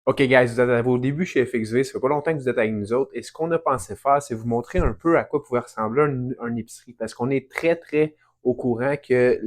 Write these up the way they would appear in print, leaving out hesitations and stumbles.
OK, guys, vous êtes à vos débuts chez FXV, ça fait pas longtemps que vous êtes avec nous autres, et ce qu'on a pensé faire, c'est vous montrer un peu à quoi pouvait ressembler un épicerie, parce qu'on est très, très au courant que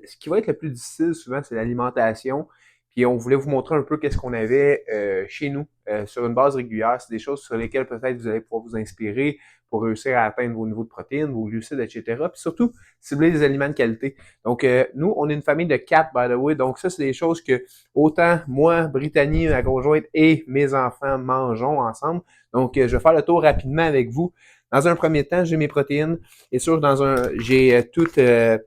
ce qui va être le plus difficile souvent, c'est l'alimentation, puis on voulait vous montrer un peu qu'est-ce qu'on avait chez nous, sur une base régulière. C'est des choses sur lesquelles peut-être vous allez pouvoir vous inspirer pour réussir à atteindre vos niveaux de protéines, vos glucides, etc. Puis surtout, cibler des aliments de qualité. Donc, nous, on est une famille de 4, by the way, donc ça, c'est des choses que autant moi, Brittany, ma conjointe et mes enfants mangeons ensemble. Donc, je vais faire le tour rapidement avec vous. Dans un premier temps, j'ai mes protéines. Et sûr, j'ai toutes de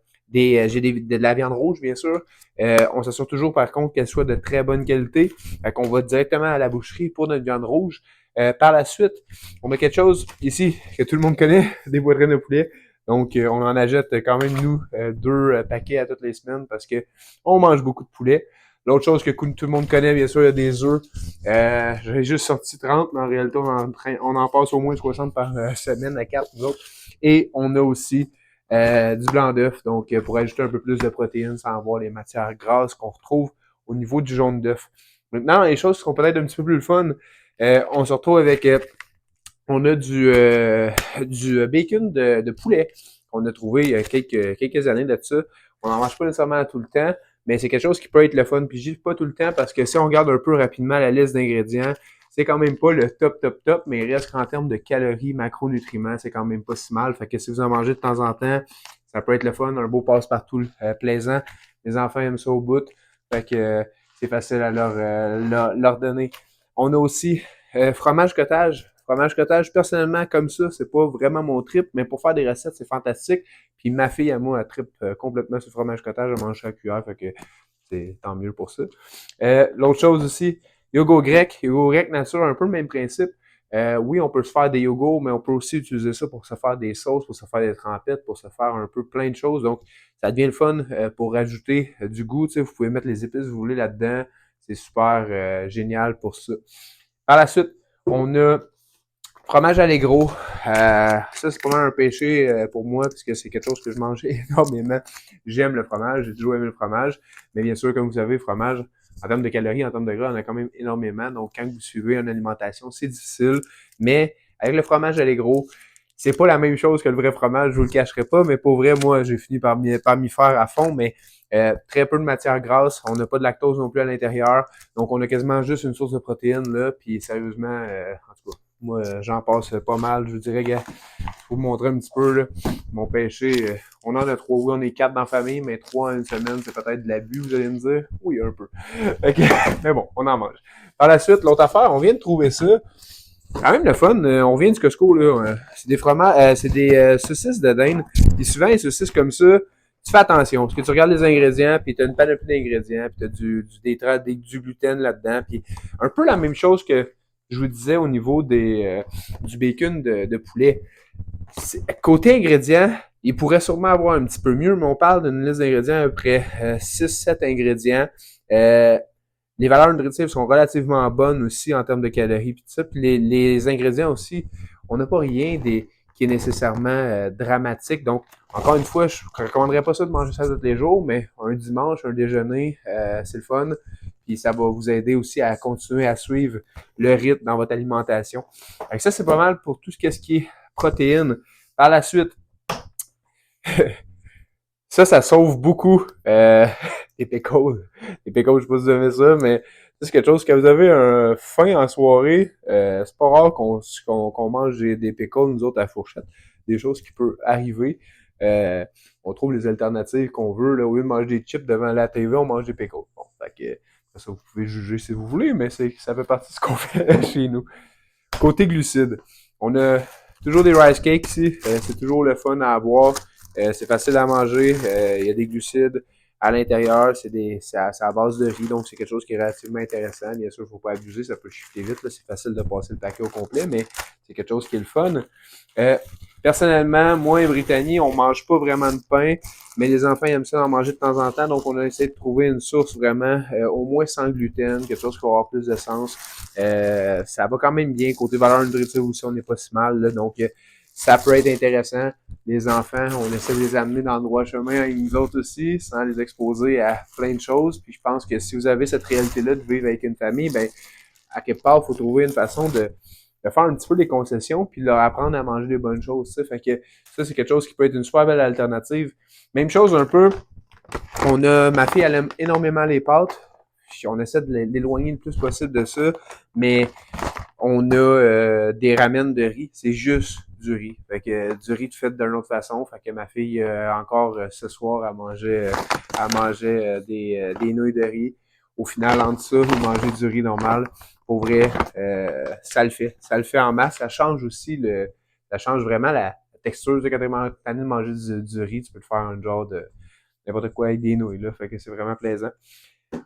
la viande rouge, bien sûr. On s'assure toujours, par contre, qu'elle soit de très bonne qualité. Fait qu'on va directement à la boucherie pour notre viande rouge. Par la suite, on a quelque chose ici que tout le monde connaît, des poitrines de poulet. Donc, on en achète quand même, nous, 2 paquets à toutes les semaines parce que on mange beaucoup de poulet. L'autre chose que tout le monde connaît, bien sûr, il y a des œufs. J'ai juste sorti 30, mais en réalité, on en passe au moins 60 par semaine à 4, nous autres. Et on a aussi du blanc d'œuf, donc pour ajouter un peu plus de protéines sans avoir les matières grasses qu'on retrouve au niveau du jaune d'œuf. Maintenant, les choses seront peut-être un petit peu plus fun. On se retrouve avec on a du bacon de poulet qu'on a trouvé il y a quelques années de ça. On n'en mange pas nécessairement tout le temps, mais c'est quelque chose qui peut être le fun. Puis je dis pas tout le temps parce que si on regarde un peu rapidement la liste d'ingrédients, c'est quand même pas le top, mais il reste qu'en termes de calories, macronutriments, c'est quand même pas si mal. Fait que si vous en mangez de temps en temps, ça peut être le fun, un beau passe-partout plaisant. Les enfants aiment ça au bout. Fait que c'est facile à leur donner. On a aussi fromage cottage. Fromage cottage, personnellement, comme ça, c'est pas vraiment mon trip, mais pour faire des recettes, c'est fantastique. Puis ma fille, à moi, elle tripe complètement sur le fromage cottage, elle mange ça à cuillère, fait que c'est tant mieux pour ça. L'autre chose aussi, yogourt grec nature, un peu le même principe. Oui, on peut se faire des yogourts, mais on peut aussi utiliser ça pour se faire des sauces, pour se faire des trempettes, pour se faire un peu plein de choses. Donc, ça devient le fun pour rajouter du goût. Tu sais, vous pouvez mettre les épices que vous voulez là-dedans. C'est super génial pour ça. Par la suite, on a fromage Allegro. Ça, c'est pas mal un péché pour moi, puisque c'est quelque chose que je mange énormément. J'aime le fromage, j'ai toujours aimé le fromage. Mais bien sûr, comme vous savez, le fromage, en termes de calories, en termes de gras, on a quand même énormément. Donc, quand vous suivez une alimentation, c'est difficile. Mais avec le fromage Allegro, c'est pas la même chose que le vrai fromage, je vous le cacherai pas, mais pour vrai, moi, j'ai fini par m'y faire à fond, mais très peu de matière grasse, on n'a pas de lactose non plus à l'intérieur, donc on a quasiment juste une source de protéines, là, puis sérieusement, en tout cas, moi, j'en passe pas mal, je vous dirais, gars, pour vous montrer un petit peu, là, mon péché, on en a 3, oui, on est 4 dans la famille, mais 3 en une semaine, c'est peut-être de l'abus, vous allez me dire, oui, un peu. Okay. Mais bon, on en mange. Par la suite, l'autre affaire, on vient de trouver ça, quand même le fun, on vient du Costco, là. C'est des fromages, c'est des saucisses de dinde. Puis souvent, les saucisses comme ça, tu fais attention, parce que tu regardes les ingrédients, puis tu as une panoplie d'ingrédients, puis tu as du gluten là-dedans. Puis un peu la même chose que je vous disais au niveau du bacon de poulet. Côté ingrédients, il pourrait sûrement avoir un petit peu mieux, mais on parle d'une liste d'ingrédients à peu près 6-7 ingrédients. Euh, les valeurs nutritives sont relativement bonnes aussi en termes de calories puis tout ça. Puis les ingrédients aussi, on n'a pas rien qui est nécessairement dramatique. Donc, encore une fois, je ne recommanderais pas ça de manger ça tous les jours, mais un dimanche, un déjeuner, c'est le fun. Puis ça va vous aider aussi à continuer à suivre le rythme dans votre alimentation. Donc ça, c'est pas mal pour tout ce qui est protéines. Par la suite, ça sauve beaucoup les pickles. Les pickles, je sais pas si vous aimez ça, mais c'est quelque chose que vous avez un faim en soirée. C'est pas rare qu'on mange des pickles, nous autres, à la fourchette. Des choses qui peuvent arriver. Euh, on trouve les alternatives qu'on veut. Là, au lieu de manger des chips devant la TV, on mange des pickles. Bon, fait que ça, vous pouvez juger si vous voulez, mais ça fait partie de ce qu'on fait chez nous. Côté glucides, on a toujours des rice cakes ici. C'est toujours le fun à avoir. C'est facile à manger. Il y a des glucides à l'intérieur. C'est à base de riz, donc c'est quelque chose qui est relativement intéressant. Bien sûr, il ne faut pas abuser, ça peut shifter vite. Là. C'est facile de passer le paquet au complet, mais c'est quelque chose qui est le fun. Euh, Personnellement, moi et Brittany, on mange pas vraiment de pain, mais les enfants aiment ça en manger de temps en temps, donc on a essayé de trouver une source vraiment au moins sans gluten, quelque chose qui va avoir plus de sens. Ça va quand même bien. Côté valeur nutritive aussi, on n'est pas si mal. Là, donc, ça peut être intéressant. Les enfants, on essaie de les amener dans le droit chemin avec nous autres aussi, sans les exposer à plein de choses. Puis je pense que si vous avez cette réalité-là de vivre avec une famille, ben à quelque part, il faut trouver une façon de faire un petit peu des concessions, puis de leur apprendre à manger des bonnes choses. T'sais. Fait que ça, c'est quelque chose qui peut être une super belle alternative. Même chose un peu, ma fille, elle aime énormément les pâtes. On essaie de l'éloigner le plus possible de ça, mais on a des ramen de riz. C'est juste du riz. Fait que du riz fait d'une autre façon. Fait que ma fille, encore ce soir, elle mangeait des nouilles de riz. Au final, entre ça, vous mangez du riz normal. Pour vrai, ça le fait. Ça le fait en masse. Ça change aussi ça change vraiment la texture. Quand t'es tanné de manger du riz, tu peux le faire un genre de n'importe quoi avec des nouilles, là. Fait que c'est vraiment plaisant.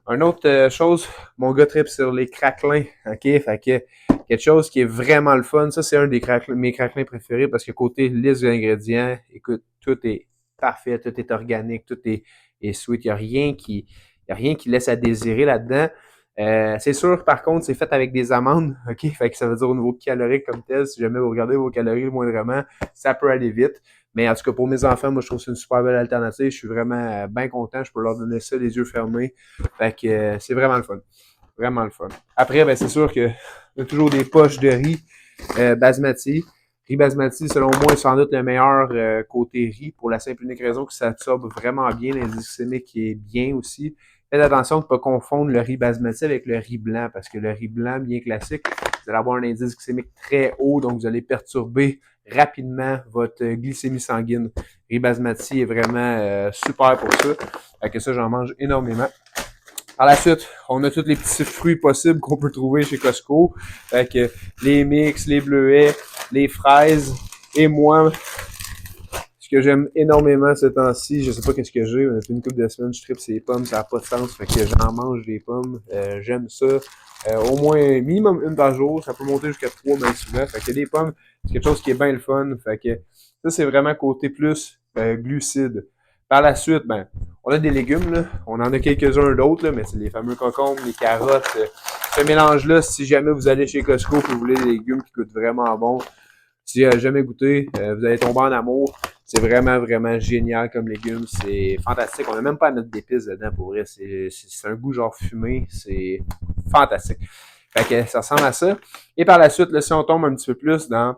Une autre chose, mon gars tripe sur les craquelins, ok? Fait que quelque chose qui est vraiment le fun, ça c'est un des mes craquelins préférés parce que côté liste d'ingrédients, écoute, tout est parfait, tout est organique, tout est sweet, il y a rien qui laisse à désirer là-dedans. C'est sûr, par contre, c'est fait avec des amandes, ok? Fait que ça veut dire au niveau calorique comme tel, si jamais vous regardez vos calories le moindrement, ça peut aller vite. Mais en tout cas, pour mes enfants, moi, je trouve que c'est une super belle alternative. Je suis vraiment bien content. Je peux leur donner ça les yeux fermés. Fait que c'est vraiment le fun. Vraiment le fun. Après, ben c'est sûr que y a toujours des poches de riz basmati. Riz basmati, selon moi, est sans doute le meilleur côté riz pour la simple et unique raison que ça absorbe vraiment bien. L'indice glycémique est bien aussi. Faites attention de ne pas confondre le riz basmati avec le riz blanc parce que le riz blanc, bien classique, vous allez avoir un indice glycémique très haut, donc vous allez perturber rapidement votre glycémie sanguine. Riz basmati est vraiment super pour ça. Fait que ça, j'en mange énormément. Par la suite, on a tous les petits fruits possibles qu'on peut trouver chez Costco. Fait que les mix, les bleuets, les fraises. Et moi, ce que j'aime énormément ce temps-ci, je sais pas qu'est-ce que j'ai, mais depuis une couple de semaines, je tripe ces pommes, ça n'a pas de sens. Fait que j'en mange des pommes. J'aime ça. Au moins minimum une par jour. Ça peut monter jusqu'à 3 même souvent. Fait que des pommes, c'est quelque chose qui est bien le fun. Fait que ça, c'est vraiment côté plus glucides. Par la suite, ben, on a des légumes, là. On en a quelques-uns d'autres, là, mais c'est les fameux concombres, les carottes. Ce mélange-là, si jamais vous allez chez Costco et vous voulez des légumes qui coûtent vraiment bon, si vous n'avez jamais goûté, vous allez tomber en amour. C'est vraiment, vraiment génial comme légumes. C'est fantastique. On n'a même pas à mettre d'épices dedans pour vrai. C'est un goût genre fumé. C'est fantastique. Fait que ça ressemble à ça. Et par la suite, là, si on tombe un petit peu plus dans...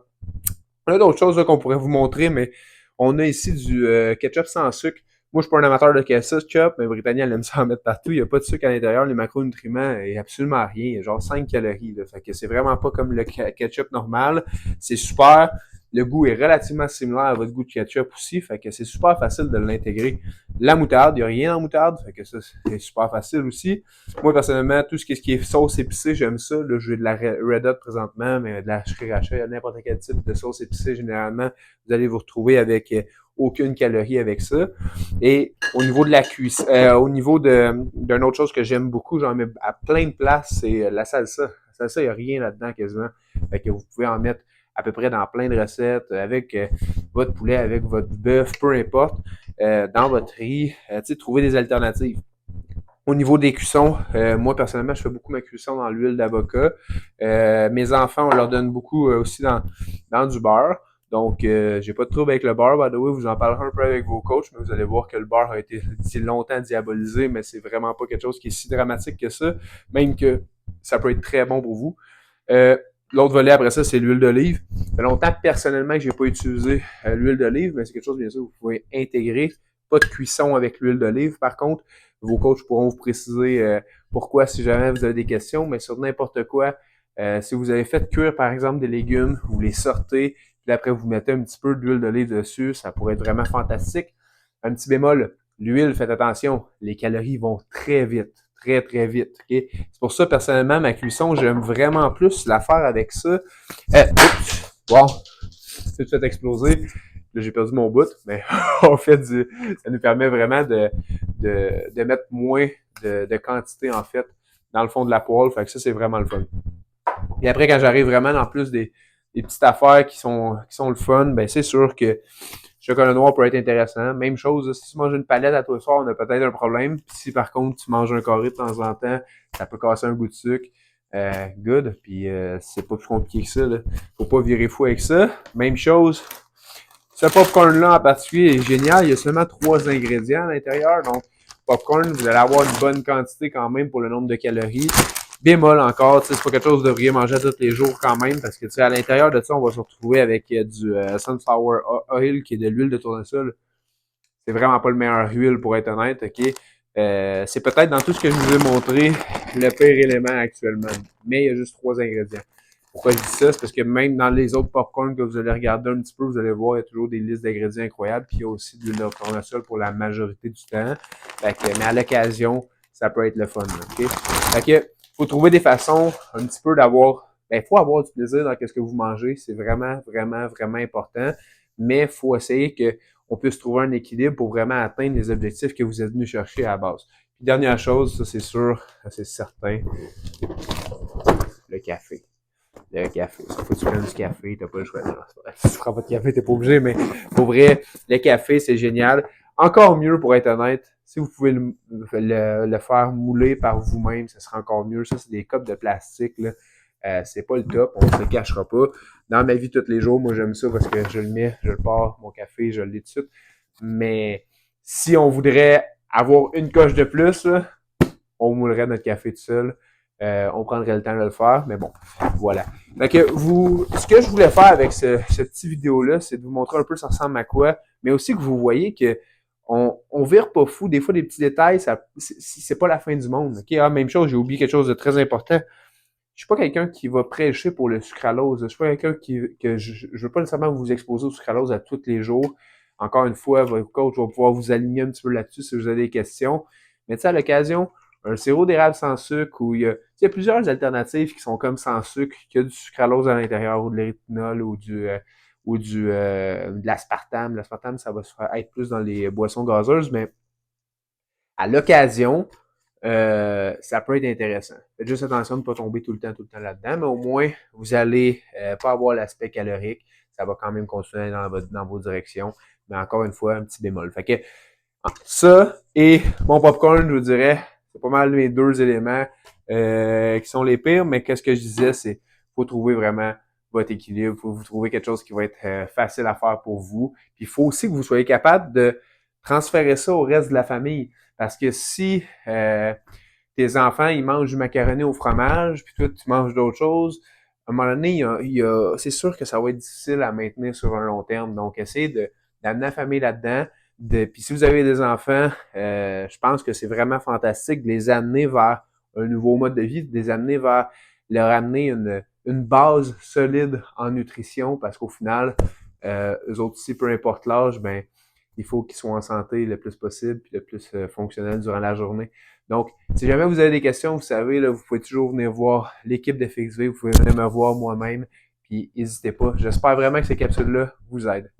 On a d'autres choses qu'on pourrait vous montrer, mais on a ici du ketchup sans sucre. Moi, je suis pas un amateur de ketchup, mais Britannia, elle aime ça en mettre partout. Il n'y a pas de sucre à l'intérieur. Les macronutriments, il n'y a absolument rien. Il y a genre 5 calories. Là. Fait que c'est vraiment pas comme le ketchup normal. C'est super. Le goût est relativement similaire à votre goût de ketchup aussi. Fait que c'est super facile de l'intégrer. La moutarde, il n'y a rien en moutarde. Fait que ça, c'est super facile aussi. Moi, personnellement, tout ce qui est sauce épicée, j'aime ça. Là, j'ai de la Red Hot présentement, mais de la Sriracha, n'importe quel type de sauce épicée, généralement, vous allez vous retrouver avec aucune calorie avec ça. Et au niveau de la cuisson, au niveau d'une autre chose que j'aime beaucoup, j'en mets à plein de places, c'est la salsa. La salsa, il n'y a rien là-dedans quasiment. Fait que vous pouvez en mettre à peu près dans plein de recettes, avec votre poulet, avec votre bœuf, peu importe, dans votre riz. Tu sais, trouver des alternatives. Au niveau des cuissons, moi personnellement, je fais beaucoup ma cuisson dans l'huile d'avocat. Mes enfants, on leur donne beaucoup aussi dans du beurre. Donc, j'ai pas de trouble avec le beurre. By the way, vous en parlerez un peu avec vos coachs, mais vous allez voir que le beurre a été longtemps diabolisé, mais c'est vraiment pas quelque chose qui est si dramatique que ça, même que ça peut être très bon pour vous. L'autre volet après ça, c'est l'huile d'olive. Ça fait longtemps personnellement que j'ai pas utilisé l'huile d'olive, mais c'est quelque chose bien sûr que vous pouvez intégrer. Pas de cuisson avec l'huile d'olive. Par contre, vos coachs pourront vous préciser pourquoi si jamais vous avez des questions, mais sur n'importe quoi. Si vous avez fait cuire par exemple des légumes, vous les sortez, puis après vous mettez un petit peu d'huile d'olive dessus, ça pourrait être vraiment fantastique. Un petit bémol, l'huile, faites attention, les calories vont très vite. Très, très vite. Okay? C'est pour ça, personnellement, ma cuisson, j'aime vraiment plus la faire avec ça. Oups! Bon, c'est tout fait exploser. Là, j'ai perdu mon bout, mais en fait, ça nous permet vraiment de mettre moins de quantité, en fait, dans le fond de la poêle. Fait que ça, c'est vraiment le fun. Et après, quand j'arrive vraiment dans plus des petites affaires qui sont le fun, ben c'est sûr que chocolat noir peut être intéressant. Même chose, si tu manges une palette à toi le soir, on a peut-être un problème. Si par contre, tu manges un carré de temps en temps, ça peut casser un goût de sucre. Good. Puis c'est pas plus compliqué que ça. Là. Faut pas virer fou avec ça. Même chose. Ce popcorn-là en particulier est génial. Il y a seulement 3 ingrédients à l'intérieur. Donc, popcorn, vous allez avoir une bonne quantité quand même pour le nombre de calories. bémol encore, c'est pas quelque chose que vous devriez manger tous les jours quand même, parce que à l'intérieur de ça, on va se retrouver avec du sunflower oil, qui est de l'huile de tournesol. C'est vraiment pas le meilleur huile pour être honnête, ok? C'est peut-être dans tout ce que je vous ai montré le pire élément actuellement. Mais il y a juste 3 ingrédients. Pourquoi je dis ça? C'est parce que même dans les autres popcorn que vous allez regarder un petit peu, vous allez voir, il y a toujours des listes d'ingrédients incroyables. Puis il y a aussi de l'huile de tournesol pour la majorité du temps. Mais à l'occasion, ça peut être le fun. Ok? Fait que faut trouver des façons un petit peu d'avoir. Faut avoir du plaisir dans ce que vous mangez. C'est vraiment, vraiment, vraiment important. Mais il faut essayer que on puisse trouver un équilibre pour vraiment atteindre les objectifs que vous êtes venu chercher à la base. Puis dernière chose, ça c'est sûr, c'est certain, le café. Le café. Il faut que tu prennes du café, t'as pas le choix. Si tu prends pas de café, t'es pas obligé, mais pour vrai, le café, c'est génial. Encore mieux, pour être honnête, si vous pouvez le faire mouler par vous-même, ce sera encore mieux. Ça, c'est des copes de plastique, là. C'est pas le top, on se le cachera pas. Dans ma vie tous les jours, moi j'aime ça parce que je le mets, je le pars, mon café, je l'ai tout de suite. Mais si on voudrait avoir une coche de plus, là, on moulerait notre café tout seul. On prendrait le temps de le faire, mais bon, voilà. Fait que ce que je voulais faire avec ce petit vidéo-là, c'est de vous montrer un peu ça ressemble à quoi, mais aussi que vous voyez que on vire pas fou. Des fois, des petits détails, c'est pas la fin du monde. Ok, même chose, j'ai oublié quelque chose de très important. Je suis pas quelqu'un qui va prêcher pour le sucralose. Je suis pas quelqu'un que je veux pas nécessairement vous exposer au sucralose à tous les jours. Encore une fois, votre coach va pouvoir vous aligner un petit peu là-dessus si vous avez des questions. Mais tu sais, à l'occasion, un sirop d'érable sans sucre, où il y a plusieurs alternatives qui sont comme sans sucre, qui a du sucralose à l'intérieur, ou de l'érythanol, de l'aspartame. L'aspartame, ça va être plus dans les boissons gazeuses, mais à l'occasion, ça peut être intéressant. Faites juste attention de ne pas tomber tout le temps là-dedans, mais au moins, vous allez pas avoir l'aspect calorique. Ça va quand même continuer dans vos directions. Mais encore une fois, un petit bémol. Fait que ça et mon popcorn, je vous dirais, c'est pas mal mes 2 éléments qui sont les pires, mais qu'est-ce que je disais, c'est faut trouver vraiment votre équilibre, faut vous trouver quelque chose qui va être facile à faire pour vous. Puis il faut aussi que vous soyez capable de transférer ça au reste de la famille. Parce que si tes enfants, ils mangent du macaroni au fromage, puis toi, tu manges d'autres choses, à un moment donné, c'est sûr que ça va être difficile à maintenir sur un long terme. Donc, essayez d'amener la famille là-dedans. Puis si vous avez des enfants, je pense que c'est vraiment fantastique de les amener vers un nouveau mode de vie, de les amener vers leur amener une base solide en nutrition, parce qu'au final, eux autres aussi, peu importe l'âge, ben il faut qu'ils soient en santé le plus possible puis le plus fonctionnel durant la journée. Donc, si jamais vous avez des questions, vous savez, là, vous pouvez toujours venir voir l'équipe de FXV, vous pouvez venir me voir moi-même, puis n'hésitez pas. J'espère vraiment que ces capsules-là vous aident.